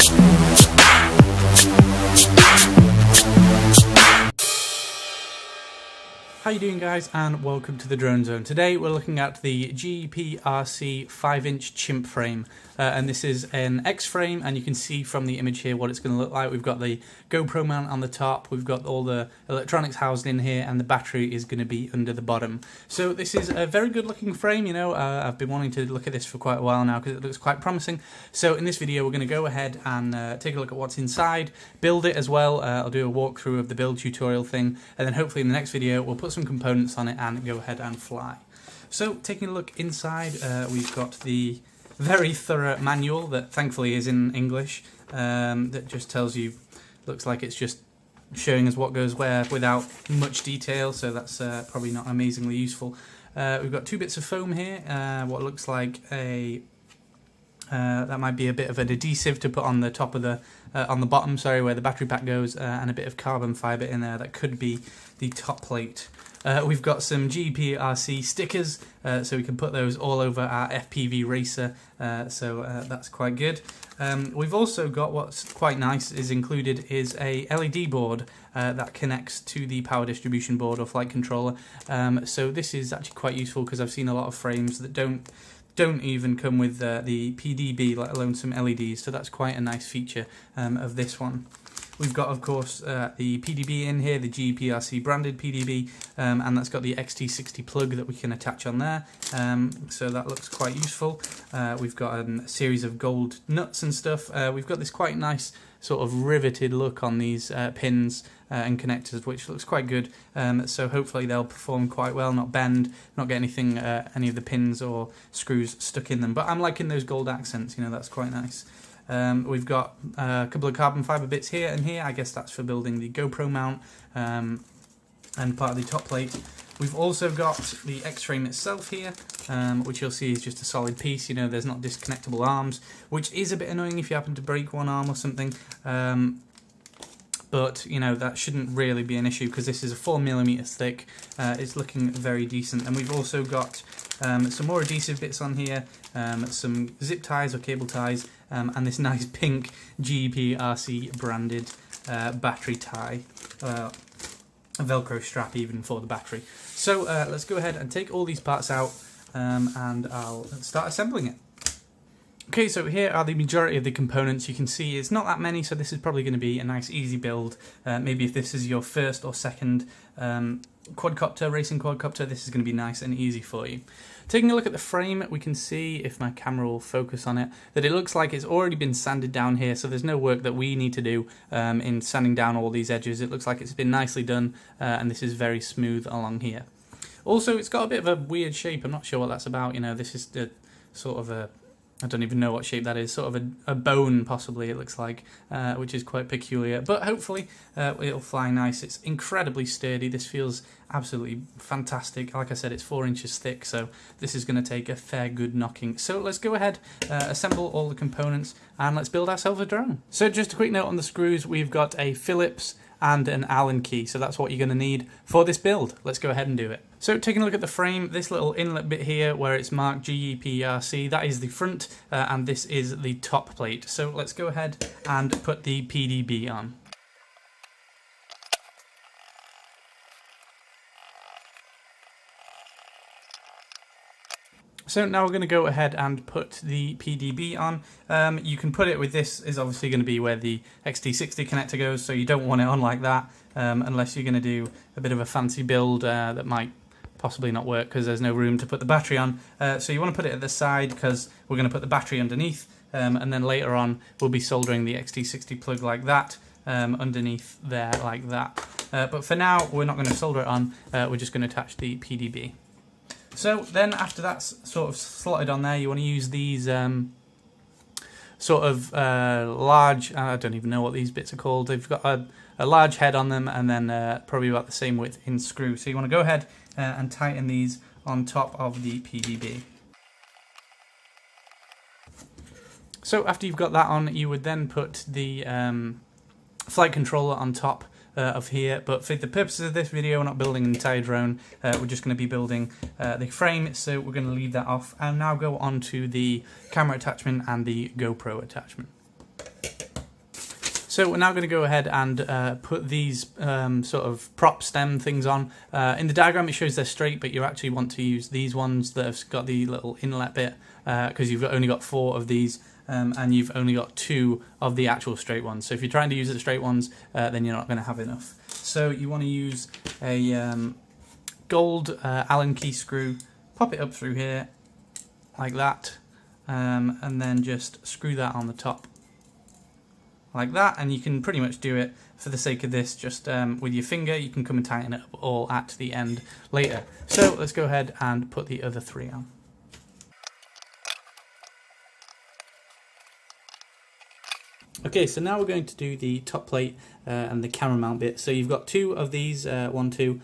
How you doing, guys, and welcome to the Drone Zone. Today we're looking at the GEPRC 5-inch Chimp frame, and this is an X frame, and you can see from the image here what it's going to look like. We've got the GoPro mount on the top, we've got all the electronics housed in here, and the battery is going to be under the bottom. So this is a very good looking frame, you know. I've been wanting to look at this for quite a while now because it looks quite promising. So in this video we're going to go ahead and take a look at what's inside, build it as well. I'll do a walkthrough of the build tutorial thing, and then hopefully in the next video we'll put some components on it and go ahead and fly. So taking a look inside, we've got the very thorough manual that thankfully is in English, that just tells you, looks like it's just showing us what goes where without much detail, so that's probably not amazingly useful. We've got two bits of foam here, what looks like a that might be a bit of an adhesive to put on the top of the on the bottom, sorry, where the battery pack goes, and a bit of carbon fibre in there that could be the top plate. We've got some GEPRC stickers, so we can put those all over our FPV racer, so that's quite good. We've also got, what's quite nice is included, is a LED board that connects to the power distribution board or flight controller. So this is actually quite useful because I've seen a lot of frames that don't even come with the PDB, let alone some LEDs, so that's quite a nice feature of this one. We've got, of course, the PDB in here, the GEPRC branded PDB, and that's got the XT60 plug that we can attach on there, so that looks quite useful. We've got a series of gold nuts and stuff. We've got this quite nice sort of riveted look on these pins and connectors, which looks quite good, so hopefully they'll perform quite well, not bend, not get anything, any of the pins or screws stuck in them. But I'm liking those gold accents, you know, that's quite nice. We've got a couple of carbon fibre bits here and here. I guess that's for building the GoPro mount and part of the top plate. We've also got the X-frame itself here, which you'll see is just a solid piece. You know, there's not disconnectable arms, which is a bit annoying if you happen to break one arm or something. But, you know, that shouldn't really be an issue because this is a 4mm thick. It's looking very decent. And we've also got some more adhesive bits on here, some zip ties or cable ties, and this nice pink GEPRC branded battery tie, a Velcro strap even for the battery. So let's go ahead and take all these parts out, and I'll start assembling it. Okay, so here are the majority of the components. You can see it's not that many, so this is probably going to be a nice easy build. Maybe if this is your first or second quadcopter, racing quadcopter, this is going to be nice and easy for you. Taking a look at the frame, we can see, if my camera will focus on it, that it looks like it's already been sanded down here, so there's no work that we need to do in sanding down all these edges. It looks like it's been nicely done, and this is very smooth along here. Also, it's got a bit of a weird shape. I'm not sure what that's about. You know, this is the sort of a, I don't even know what shape that is, sort of a bone possibly it looks like, which is quite peculiar, but hopefully it'll fly nice. It's incredibly sturdy. This feels absolutely fantastic. Like I said, it's 4 inches thick, so this is going to take a fair good knocking. So let's go ahead, assemble all the components, and let's build ourselves a drone. So just a quick note on the screws, we've got a Phillips and an Allen key, so that's what you're going to need for this build. Let's go ahead and do it. So taking a look at the frame, this little inlet bit here where it's marked GEPRC, that is the front, and this is the top plate. So let's go ahead and put the PDB on. So now we're going to go ahead and put the PDB on. You can put it with this, is obviously going to be where the XT60 connector goes, so you don't want it on like that, unless you're going to do a bit of a fancy build that might possibly not work because there's no room to put the battery on. So you want to put it at the side because we're going to put the battery underneath, and then later on we'll be soldering the XT60 plug like that, underneath there like that. But for now we're not going to solder it on, we're just going to attach the PDB. So then after that's sort of slotted on there, you want to use these sort of large, I don't even know what these bits are called, they've got a large head on them and then probably about the same width in screw. So you want to go ahead and tighten these on top of the PDB. So after you've got that on, you would then put the flight controller on top of here, but for the purposes of this video we're not building an entire drone, we're just going to be building the frame, so we're going to leave that off and now go on to the camera attachment and the GoPro attachment. So we're now going to go ahead and put these sort of prop stem things on. In the diagram it shows they're straight, but you actually want to use these ones that have got the little inlet bit, because you've only got 4 of these, and you've only got 2 of the actual straight ones. So if you're trying to use the straight ones, then you're not going to have enough. So you want to use a gold Allen key screw, pop it up through here like that, and then just screw that on the top like that, and you can pretty much do it for the sake of this just with your finger. You can come and tighten it up all at the end later. So let's go ahead and put the other 3 on. Okay, so now we're going to do the top plate and the camera mount bit. So you've got 2 of these, 1, 2.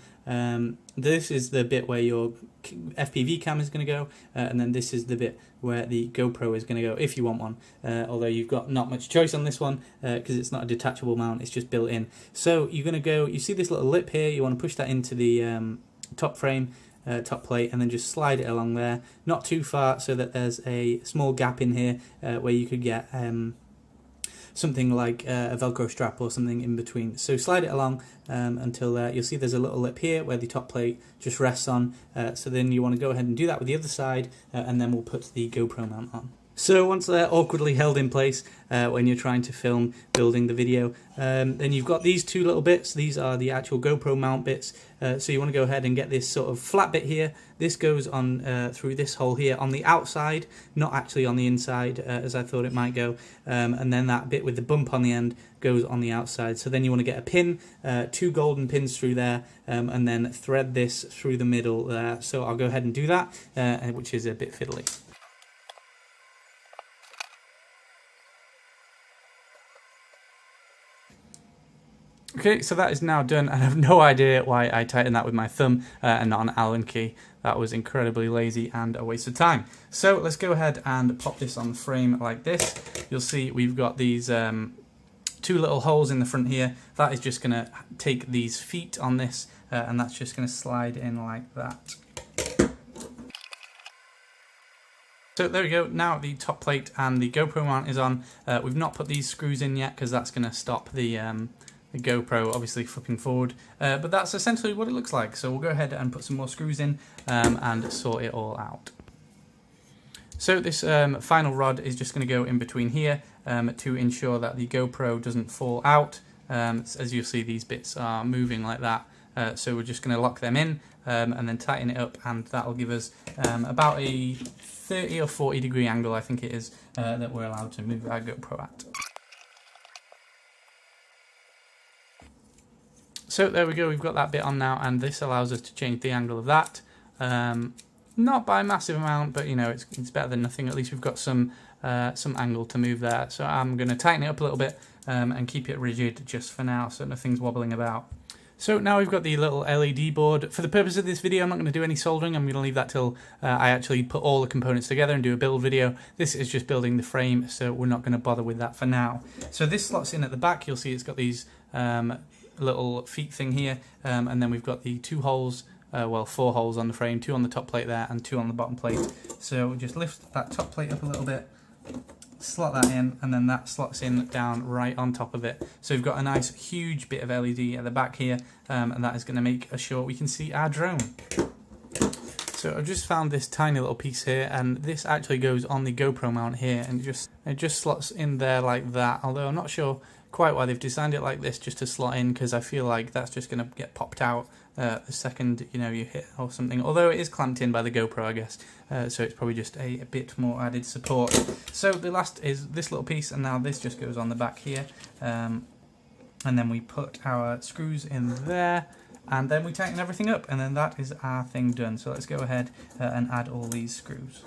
This is the bit where your FPV cam is going to go, and then this is the bit where the GoPro is going to go, if you want one. Although you've got not much choice on this one, because it's not a detachable mount, it's just built in. So you're going to go, you see this little lip here, you want to push that into the top frame, top plate, and then just slide it along there, not too far, so that there's a small gap in here where you could get something like a Velcro strap or something in between. So slide it along until there. You'll see there's a little lip here where the top plate just rests on. So then you want to go ahead and do that with the other side, and then we'll put the GoPro mount on. So once they're awkwardly held in place when you're trying to film building the video, then you've got these 2 little bits. These are the actual GoPro mount bits. So you want to go ahead and get this sort of flat bit here. This goes on through this hole here on the outside, not actually on the inside as I thought it might go. And then that bit with the bump on the end goes on the outside. So then you want to get a pin, 2 golden pins through there, and then thread this through the middle there. So I'll go ahead and do that, which is a bit fiddly. Okay, so that is now done, and I have no idea why I tightened that with my thumb and not an Allen key. That was incredibly lazy and a waste of time. So let's go ahead and pop this on the frame like this. You'll see we've got these 2 little holes in the front here. That is just going to take these feet on this, and that's just going to slide in like that. So there we go, now the top plate and the GoPro mount is on. We've not put these screws in yet because that's going to stop the GoPro obviously flipping forward, but that's essentially what it looks like. So we'll go ahead and put some more screws in and sort it all out. So this final rod is just going to go in between here to ensure that the GoPro doesn't fall out. As you'll see, these bits are moving like that, so we're just going to lock them in and then tighten it up, and that will give us about a 30 or 40 degree angle, I think it is, that we're allowed to move our GoPro at. So there we go, we've got that bit on now, and this allows us to change the angle of that. Not by a massive amount, but you know, it's better than nothing. At least we've got some angle to move there. So I'm going to tighten it up a little bit and keep it rigid just for now, so nothing's wobbling about. So now we've got the little LED board. For the purpose of this video, I'm not going to do any soldering. I'm going to leave that till I actually put all the components together and do a build video. This is just building the frame, so we're not going to bother with that for now. So this slots in at the back. You'll see it's got these little feet thing here, and then we've got the 2 holes, well 4 holes on the frame, 2 on the top plate there and 2 on the bottom plate. So just lift that top plate up a little bit, slot that in, and then that slots in down right on top of it. So we've got a nice huge bit of LED at the back here, and that is going to make sure we can see our drone. So I've just found this tiny little piece here, and this actually goes on the GoPro mount here, and it just slots in there like that, although I'm not sure quite why they've designed it like this, just to slot in, because I feel like that's just going to get popped out the second you hit or something, although it is clamped in by the GoPro, I guess, so it's probably just a bit more added support. So the last is this little piece, and now this just goes on the back here, and then we put our screws in there, and then we tighten everything up, and then that is our thing done. So let's go ahead and add all these screws.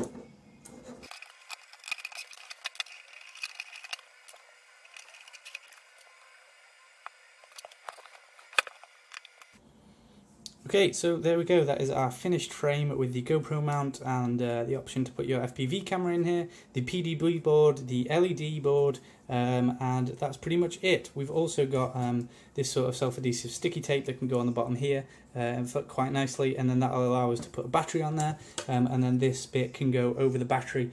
Okay, so there we go, that is our finished frame with the GoPro mount and the option to put your FPV camera in here, the PDB board, the LED board, and that's pretty much it. We've also got this sort of self-adhesive sticky tape that can go on the bottom here and fit quite nicely, and then that will allow us to put a battery on there, and then this bit can go over the battery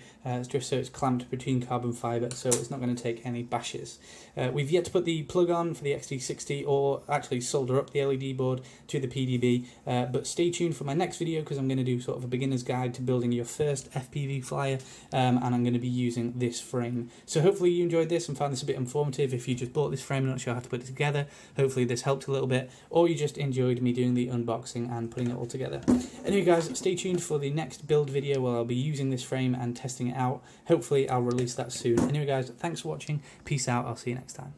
just so it's clamped between carbon fibre, so it's not going to take any bashes. We've yet to put the plug on for the XT60 or actually solder up the LED board to the PDB, but stay tuned for my next video because I'm going to do sort of a beginner's guide to building your first FPV flyer, and I'm going to be using this frame. So hopefully you enjoyed this and found this a bit informative. If you just bought this frame and not sure how to put it together, hopefully this helped a little bit, or you just enjoyed me doing the unboxing and putting it all together. Anyway guys, stay tuned for the next build video where I'll be using this frame and testing it out. Hopefully I'll release that soon. Anyway guys, thanks for watching, peace out, I'll see you next time.